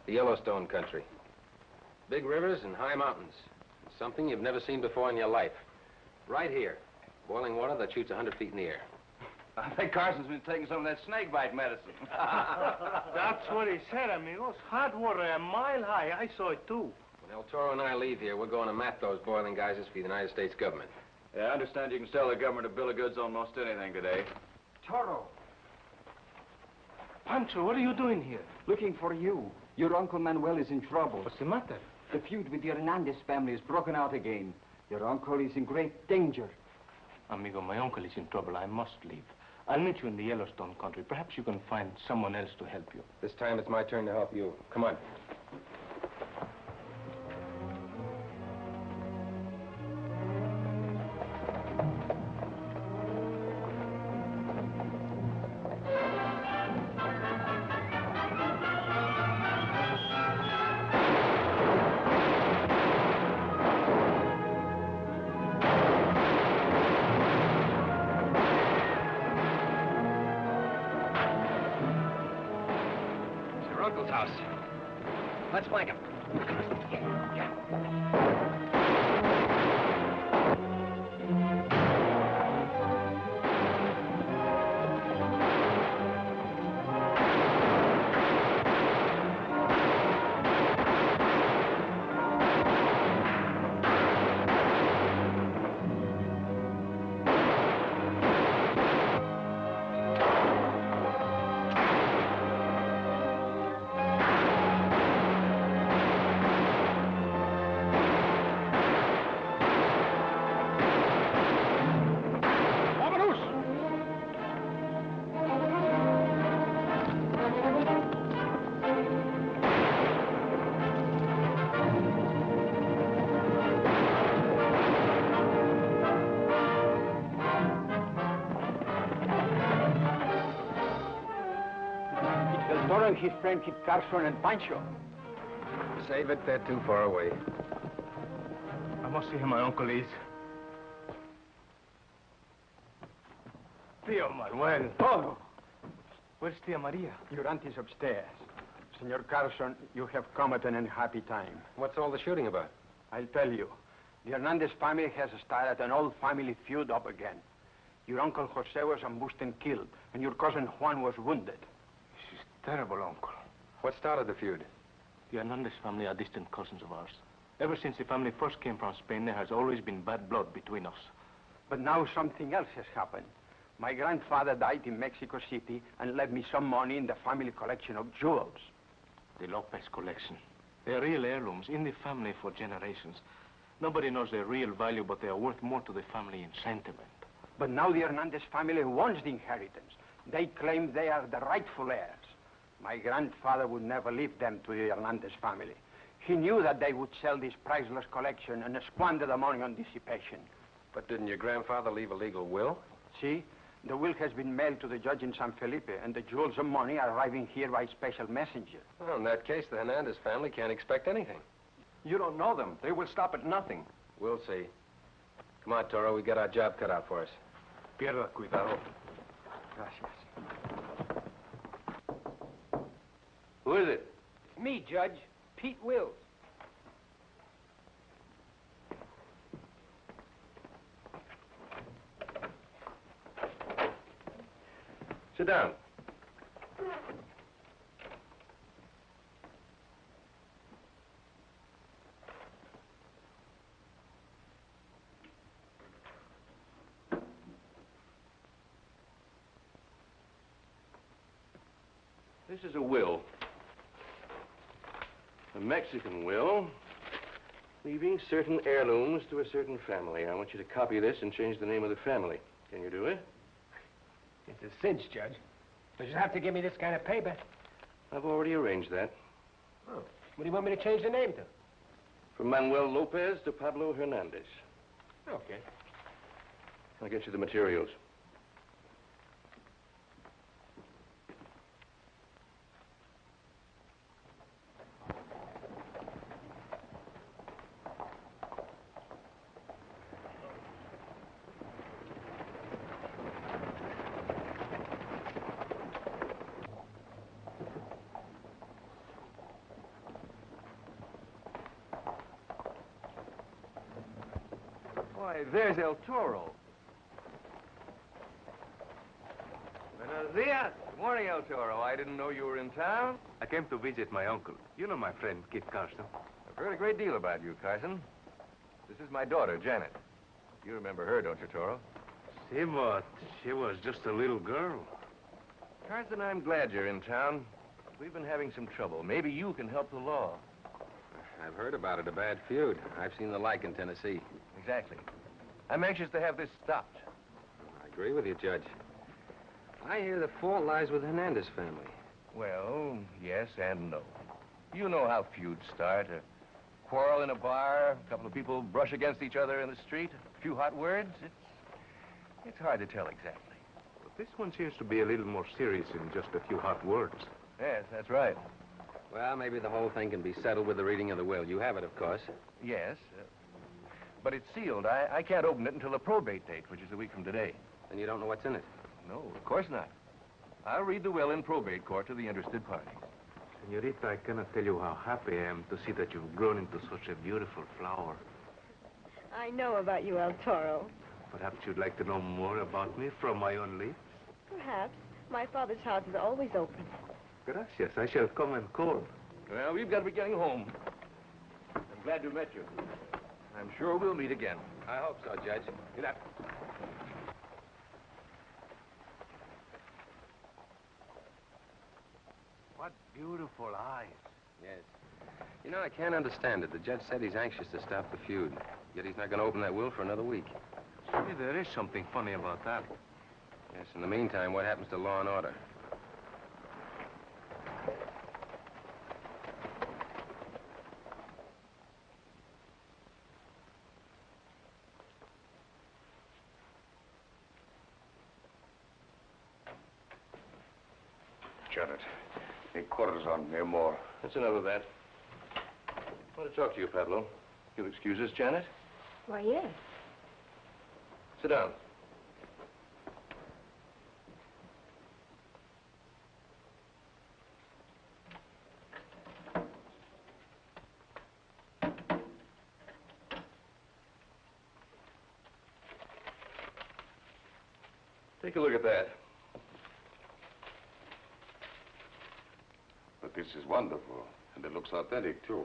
The Yellowstone country. Big rivers and high mountains. Something you've never seen before in your life. Right here. Boiling water that shoots 100 feet in the air. I think Carson's been taking some of that snake bite medicine. That's what he said, amigos. Hot water a mile high. I saw it, too. When El Toro and I leave here, we're going to map those boiling geysers for the United States government. Yeah, I understand you can sell the government a bill of goods on most anything today. Toro. Pancho, what are you doing here? Looking for you. Your Uncle Manuel is in trouble. What's the matter? The feud with the Hernandez family has broken out again. Your uncle is in great danger. Amigo, my uncle is in trouble. I must leave. I'll meet you in the Yellowstone country. Perhaps you can find someone else to help you. This time it's my turn to help you. Come on. Uncle's house. Let's flank him. Yeah. Toro and his friend Kit Carson and Pancho. Save it, they're too far away. I must see who my uncle is. Tío Manuel. Toro! Where's Tia Maria? Your aunt is upstairs. Senor Carson, you have come at an unhappy time. What's all the shooting about? I'll tell you. The Hernandez family has started an old family feud up again. Your uncle Jose was ambushed and killed, and your cousin Juan was wounded. This is terrible, Uncle. What started the feud? The Hernandez family are distant cousins of ours. Ever since the family first came from Spain, there has always been bad blood between us. But now something else has happened. My grandfather died in Mexico City and left me some money in the family collection of jewels. The Lopez collection. They're real heirlooms in the family for generations. Nobody knows their real value, but they are worth more to the family in sentiment. But now the Hernandez family wants the inheritance. They claim they are the rightful heirs. My grandfather would never leave them to the Hernandez family. He knew that they would sell this priceless collection and squander the money on dissipation. But didn't your grandfather leave a legal will? See? The will has been mailed to the judge in San Felipe, and the jewels and money are arriving here by special messenger. Well, in that case, the Hernandez family can't expect anything. You don't know them. They will stop at nothing. We'll see. Come on, Toro, we got our job cut out for us. Pierda cuidado. Gracias. Who is it? Me, Judge. Pete Wills. Sit down. This is a will. A Mexican will, leaving certain heirlooms to a certain family. I want you to copy this and change the name of the family. Can you do it? It's a cinch, Judge. But you have to give me this kind of paper. I've already arranged that. Oh. What do you want me to change the name to? From Manuel Lopez to Pablo Hernandez. Okay. I'll get you the materials. Why, there's El Toro. Buenos dias. Good morning, El Toro. I didn't know you were in town. I came to visit my uncle. You know my friend, Kit Carson. I've heard a great deal about you, Cason. This is my daughter, Janet. You remember her, don't you, Toro? She was just a little girl. Carson, I'm glad you're in town. We've been having some trouble. Maybe you can help the law. I've heard about it, a bad feud. I've seen the like in Tennessee. Exactly. I'm anxious to have this stopped. I agree with you, Judge. I hear the fault lies with Hernandez family. Well, yes and no. You know how feuds start. A quarrel in a bar, a couple of people brush against each other in the street, a few hot words. It's hard to tell exactly. But this one seems to be a little more serious than just a few hot words. Yes, that's right. Well, maybe the whole thing can be settled with the reading of the will. You have it, of course. Yes, but it's sealed. I can't open it until the probate date, which is a week from today. And you don't know what's in it. No, of course not. I'll read the will in probate court to the interested parties. Senorita, I cannot tell you how happy I am to see that you've grown into such a beautiful flower. I know about you, El Toro. Perhaps you'd like to know more about me from my own lips? Perhaps. My father's house is always open. Gracias. I shall come and call. Well, we've got to be getting home. I'm glad to meet you. I'm sure we'll meet again. I hope so, Judge. Get up. What beautiful eyes. Yes. You know, I can't understand it. The judge said he's anxious to stop the feud, yet he's not going to open that will for another week. Maybe there is something funny about that. Yes, in the meantime, what happens to law and order? Janet, the quarters on no more. That's enough of that. I want to talk to you, Pablo. You'll excuse us, Janet? Why, yes. Sit down. Take a look at that. But this is wonderful, and it looks authentic, too.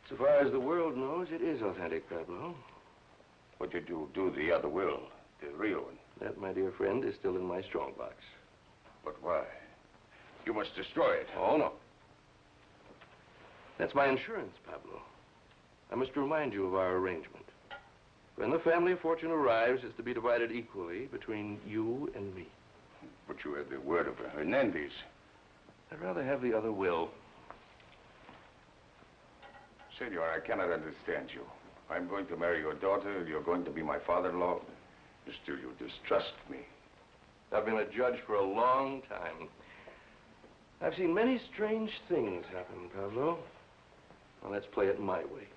So far as the world knows, it is authentic, Pablo. What did you do to the other will, the real one? That, my dear friend, is still in my strongbox. But why? You must destroy it. Oh, no. That's my insurance, Pablo. I must remind you of our arrangement. When the family fortune arrives, it's to be divided equally between you and me. But you had the word of Hernandez. I'd rather have the other will. Senor, I cannot understand you. I'm going to marry your daughter, you're going to be my father-in-law. Still, you distrust me. I've been a judge for a long time. I've seen many strange things happen, Pablo. Well, let's play it my way.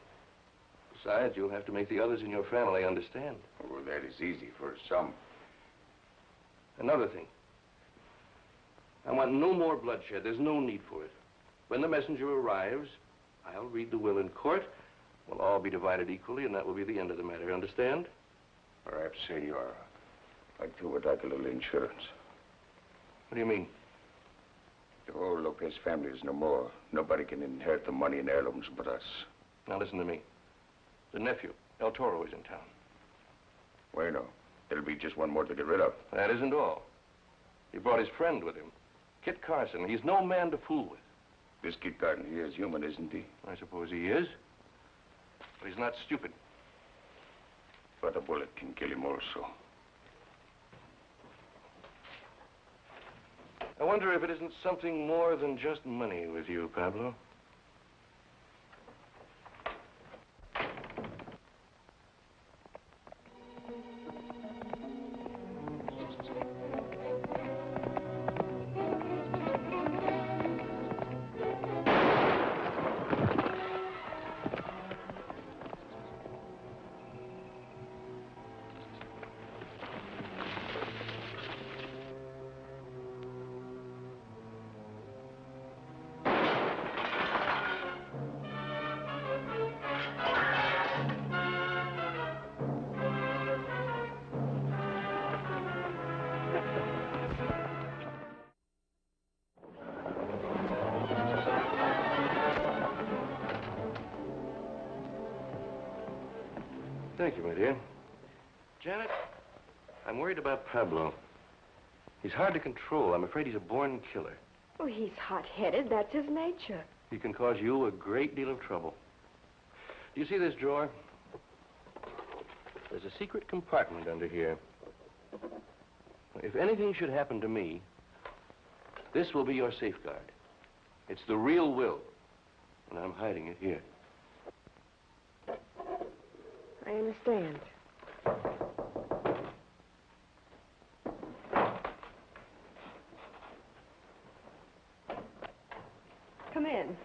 Besides, you'll have to make the others in your family understand. Well, that is easy for some. Another thing. I want no more bloodshed. There's no need for it. When the messenger arrives, I'll read the will in court. We'll all be divided equally, and that will be the end of the matter. Understand? Perhaps, Senor, I too would like a little insurance. What do you mean? The whole Lopez family is no more. Nobody can inherit the money and heirlooms but us. Now listen to me. The nephew, El Toro, is in town. Bueno, there'll be just one more to get rid of. That isn't all. He brought his friend with him, Kit Carson. He's no man to fool with. This Kit Carson, he is human, isn't he? I suppose he is. But he's not stupid. But a bullet can kill him also. I wonder if it isn't something more than just money with you, Pablo. Thank you, my dear. Janet, I'm worried about Pablo. He's hard to control. I'm afraid he's a born killer. Oh, he's hot-headed. That's his nature. He can cause you a great deal of trouble. Do you see this drawer? There's a secret compartment under here. If anything should happen to me, this will be your safeguard. It's the real will, and I'm hiding it here. I understand. Come in.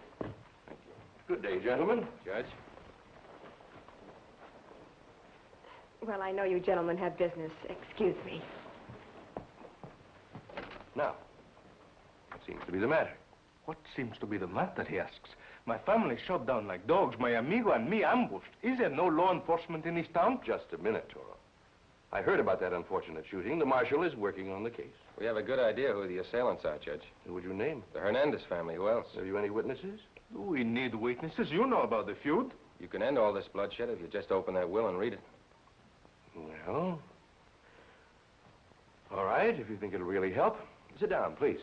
Good day, gentlemen. Judge? Well, I know you gentlemen have business. Excuse me. Now, what seems to be the matter? What seems to be the matter, he asks. My family shot down like dogs. My amigo and me ambushed. Is there no law enforcement in this town? Just a minute, Toro. I heard about that unfortunate shooting. The marshal is working on the case. We have a good idea who the assailants are, Judge. Who would you name? The Hernandez family. Who else? Have you any witnesses? We need witnesses. You know about the feud. You can end all this bloodshed if you just open that will and read it. Well, all right, if you think it'll really help. Sit down, please.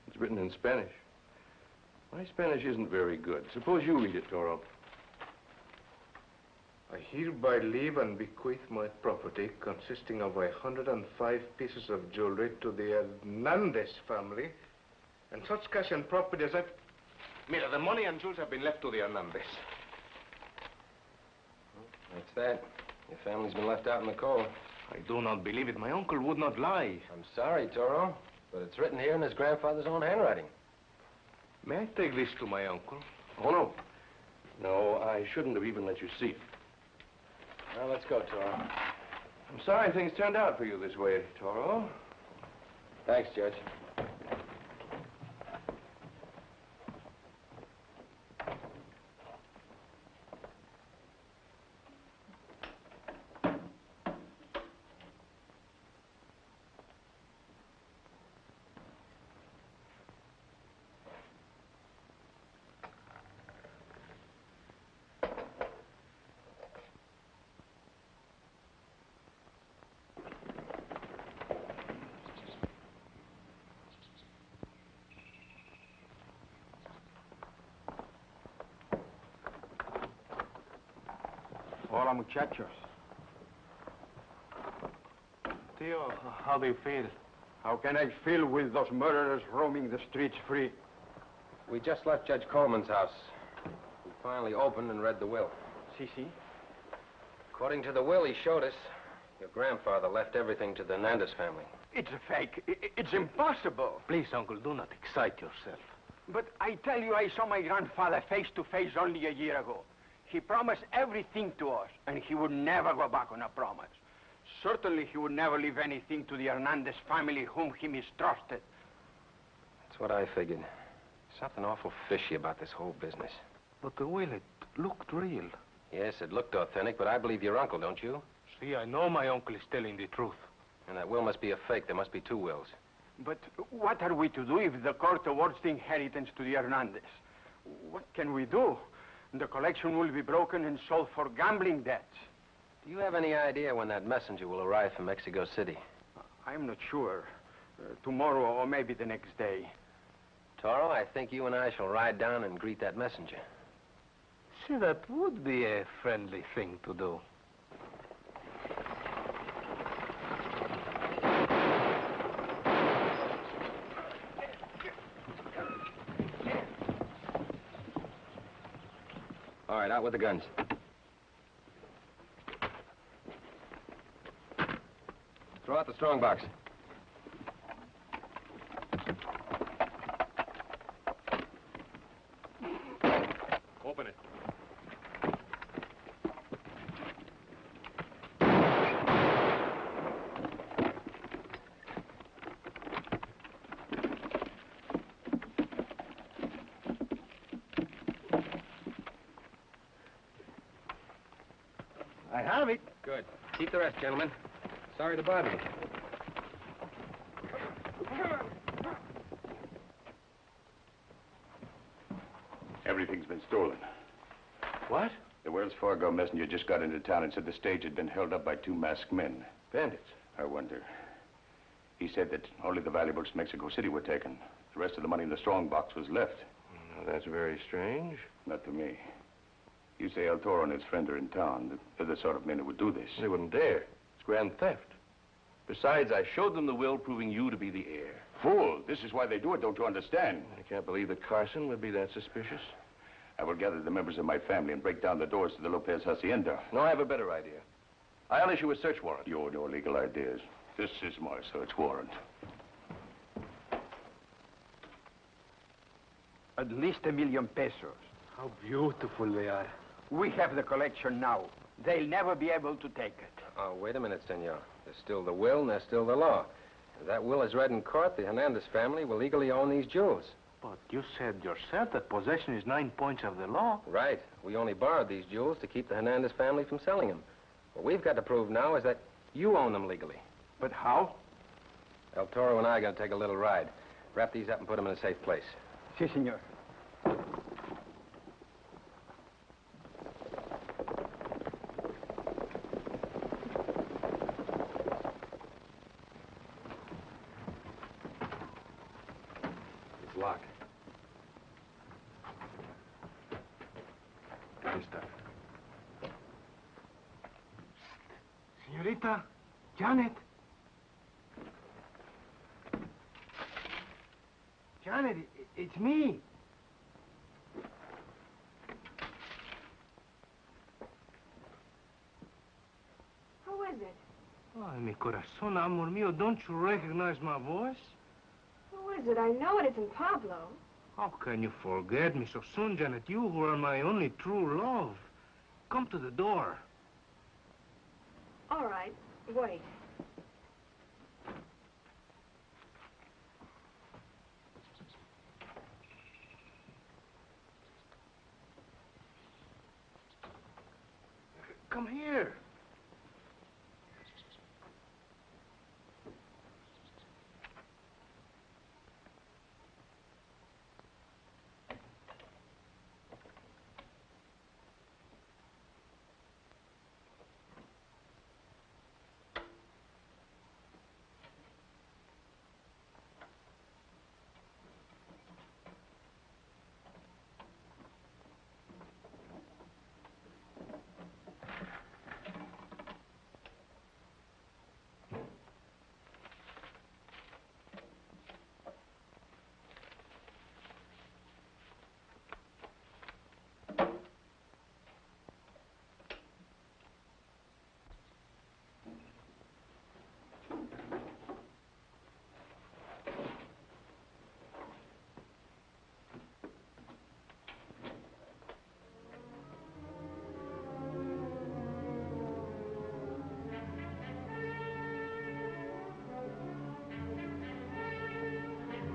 It's written in Spanish. My Spanish isn't very good. Suppose you read it, Toro. I hereby leave and bequeath my property consisting of 105 pieces of jewelry to the Hernandez family and such cash and property as I've... Mira, the money and jewels have been left to the Hernandez. That's that. Your family's been left out in the cold. I do not believe it. My uncle would not lie. I'm sorry, Toro, but it's written here in his grandfather's own handwriting. May I take this to my uncle? Oh, no. No, I shouldn't have even let you see it. Now, let's go, Toro. I'm sorry things turned out for you this way, Toro. Thanks, Judge. Hola, muchachos. Tio, how do you feel? How can I feel with those murderers roaming the streets free? We just left Judge Coleman's house. We finally opened and read the will. Si. According to the will he showed us, your grandfather left everything to the Hernandez family. It's a fake. It's impossible. Please, uncle, do not excite yourself. But I tell you, I saw my grandfather face to face only a year ago. He promised everything to us, and he would never go back on a promise. Certainly, he would never leave anything to the Hernandez family whom he mistrusted. That's what I figured. Something awful fishy about this whole business. But the will, it looked real. Yes, it looked authentic, but I believe your uncle, don't you? See, I know my uncle is telling the truth. And that will must be a fake. There must be two wills. But what are we to do if the court awards the inheritance to the Hernandez? What can we do? The collection will be broken and sold for gambling debts. Do you have any idea when that messenger will arrive from Mexico City? I'm not sure. Tomorrow or maybe the next day. Toro, I think you and I shall ride down and greet that messenger. See, that would be a friendly thing to do. All right, out with the guns. Throw out the strong box. Open it. I have it. Good. Keep the rest, gentlemen. Sorry to bother you. Everything's been stolen. What? The Wells Fargo messenger just got into town and said the stage had been held up by 2 masked men. Bandits. I wonder. He said that only the valuables to Mexico City were taken. The rest of the money in the strong box was left. Well, that's very strange. Not to me. You say El Toro and his friend are in town. They're the sort of men who would do this. They wouldn't dare. It's grand theft. Besides, I showed them the will proving you to be the heir. Fool! This is why they do it, don't you understand? I can't believe that Carson would be that suspicious. I will gather the members of my family and break down the doors to the Lopez Hacienda. No, I have a better idea. I'll issue a search warrant. You no legal ideas. This is my search warrant. At least $1 million pesos. How beautiful they are. We have the collection now. They'll never be able to take it. Oh, wait a minute, senor. There's still the will and there's still the law. If that will is read in court, the Hernandez family will legally own these jewels. But you said yourself that possession is 9 points of the law. Right. We only borrowed these jewels to keep the Hernandez family from selling them. What we've got to prove now is that you own them legally. But how? El Toro and I are going to take a little ride. Wrap these up and put them in a safe place. Si, senor. It's locked. Good stuff. Señorita, Janet. Janet, it's me. Who is it? Ay, mi corazón, amor mío, don't you recognize my voice? Who is it? I know it isn't Pablo. How can you forget me so soon, Janet? You who are my only true love. Come to the door. All right, wait. Come here.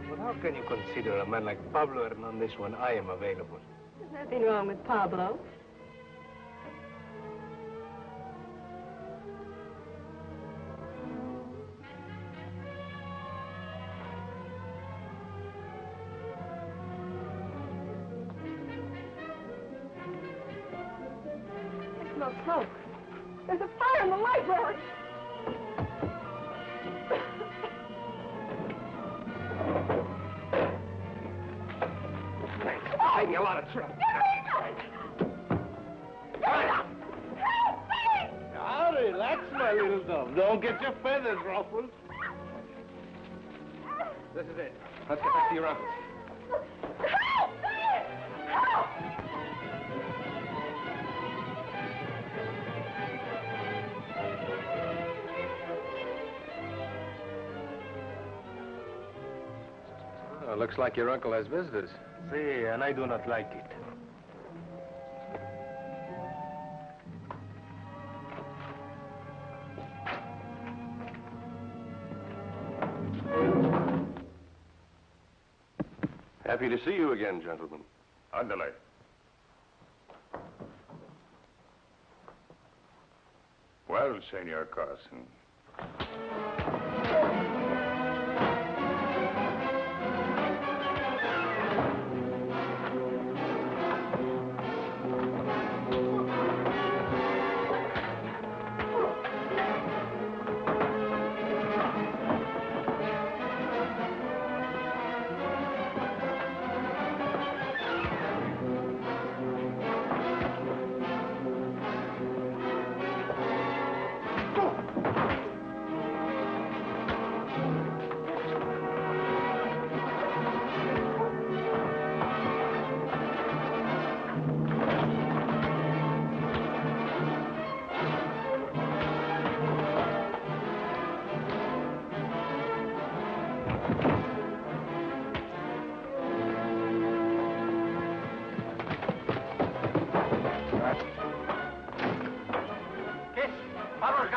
But how can you consider a man like Pablo Hernandez when I am available? There's nothing wrong with Pablo. I smell smoke. There's a fire in the library. Save me a lot of trouble. Now, relax, my little dove. Don't get your feathers ruffled. This is it. Let's get back to your uncle's. Help! Help! Oh, looks like your uncle has visitors. See, and I do not like it. Happy to see you again, gentlemen. Andale. Well, Senor Carson.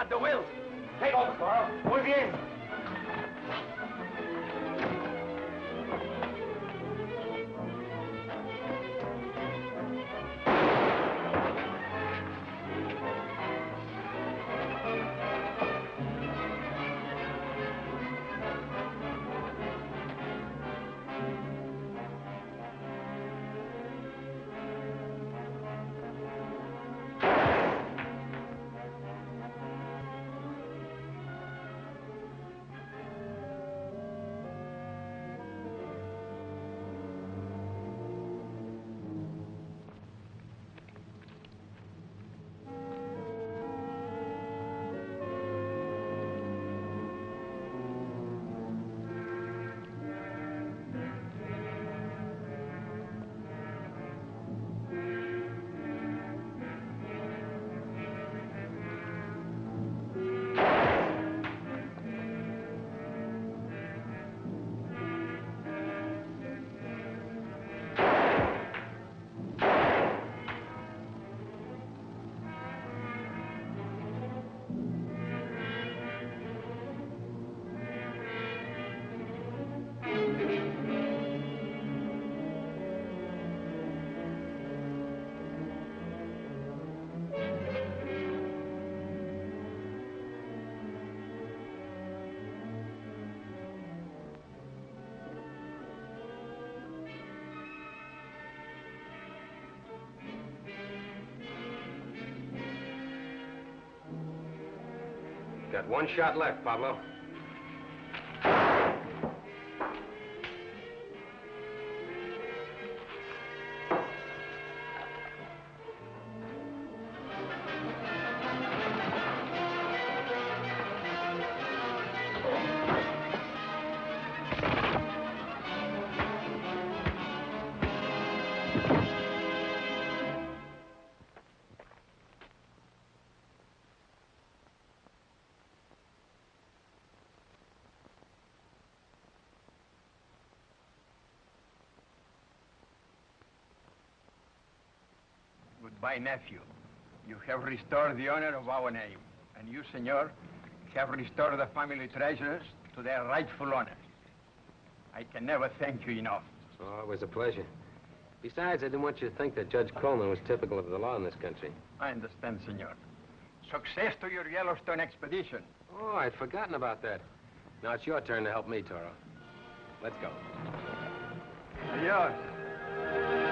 The will. Take over, Toro. Muy bien. Got one shot left, Pablo. Goodbye, nephew. You have restored the honor of our name. And you, senor, have restored the family treasures to their rightful honor. I can never thank you enough. Oh, it was a pleasure. Besides, I didn't want you to think that Judge Coleman was typical of the law in this country. I understand, senor. Success to your Yellowstone expedition. Oh, I'd forgotten about that. Now it's your turn to help me, Toro. Let's go. Adios.